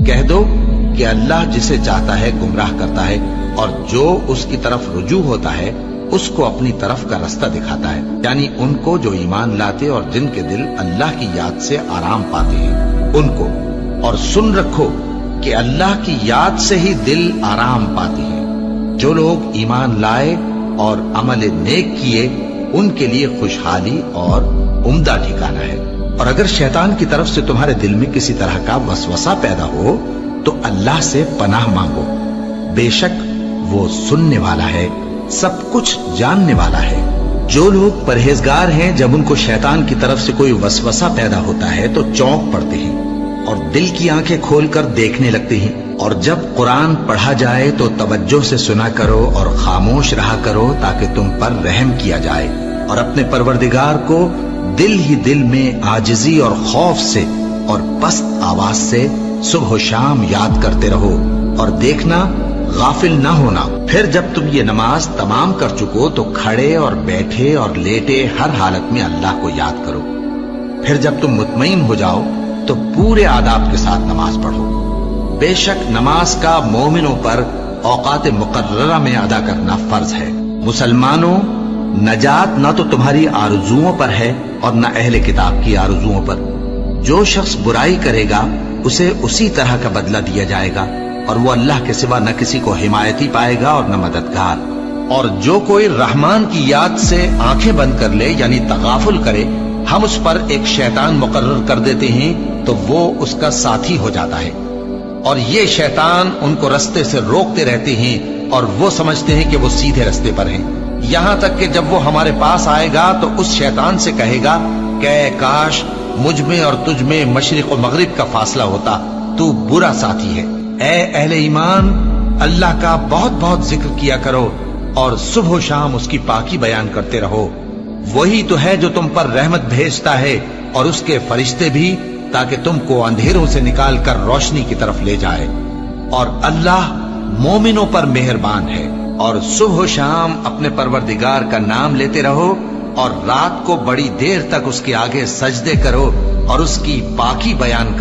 کہہ دو کہ اللہ جسے چاہتا ہے گمراہ کرتا ہے اور جو اس کی طرف رجوع ہوتا ہے اس کو اپنی طرف کا رستہ دکھاتا ہے، یعنی ان کو جو ایمان لاتے اور جن کے دل اللہ کی یاد سے آرام پاتے ہیں ان کو۔ اور سن رکھو کہ اللہ کی یاد سے ہی دل آرام پاتے ہیں۔ جو لوگ ایمان لائے اور عمل نیک کیے ان کے لیے خوشحالی اور عمدہ ٹھکانہ ہے۔ اور اگر شیطان کی طرف سے تمہارے دل میں کسی طرح کا وسوسہ پیدا ہو تو اللہ سے پناہ مانگو، بے شک وہ سننے والا ہے، سب کچھ جاننے والا ہے۔ جو لوگ پرہیزگار ہیں جب ان کو شیطان کی طرف سے کوئی وسوسہ پیدا ہوتا ہے تو چونک پڑتے ہیں اور دل کی آنکھیں کھول کر دیکھنے لگتے ہیں، اور جب قرآن پڑھا جائے تو توجہ سے سنا کرو اور خاموش رہا کرو تاکہ تم پر رحم کیا جائے، اور اپنے پروردگار کو دل ہی دل میں عاجزی اور خوف سے اور پست آواز سے صبح و شام یاد کرتے رہو، اور دیکھنا غافل نہ ہونا۔ پھر جب تم یہ نماز تمام کر چکو تو کھڑے اور بیٹھے اور لیٹے ہر حالت میں اللہ کو یاد کرو۔ پھر جب تم مطمئن ہو جاؤ تو پورے آداب کے ساتھ نماز پڑھو۔ بے شک نماز کا مومنوں پر اوقات مقررہ میں ادا کرنا فرض ہے۔ مسلمانوں، نجات نہ تو تمہاری آرزوؤں پر ہے اور نہ اہل کتاب کی آرزوؤں پر۔ جو شخص برائی کرے گا اسے اسی طرح کا بدلہ دیا جائے گا، اور وہ اللہ کے سوا نہ کسی کو حمایتی پائے گا اور نہ مددگار۔ اور جو کوئی رحمان کی یاد سے آنکھیں بند کر لے یعنی تغافل کرے، ہم اس پر ایک شیطان مقرر کر دیتے ہیں تو وہ اس کا ساتھی ہو جاتا ہے، اور یہ شیطان ان کو رستے سے روکتے رہتے ہیں اور وہ سمجھتے ہیں کہ وہ سیدھے رستے پر ہیں، یہاں تک کہ جب وہ ہمارے پاس آئے گا تو اس شیطان سے کہے گا کہ کاش مجھ میں اور تجھ میں مشرق و مغرب کا فاصلہ ہوتا، تو برا ساتھی ہے۔ اے اہل ایمان، اللہ کا بہت بہت ذکر کیا کرو اور صبح و شام اس کی پاکی بیان کرتے رہو۔ وہی تو ہے جو تم پر رحمت بھیجتا ہے اور اس کے فرشتے بھی، تاکہ تم کو اندھیروں سے نکال کر روشنی کی طرف لے جائے۔ اور اللہ مومنوں پر مہربان ہے۔ اور صبح و شام اپنے پروردگار کا نام لیتے رہو، اور رات کو بڑی دیر تک اس کے آگے سجدے کرو اور اس کی پاکی بیان کرو۔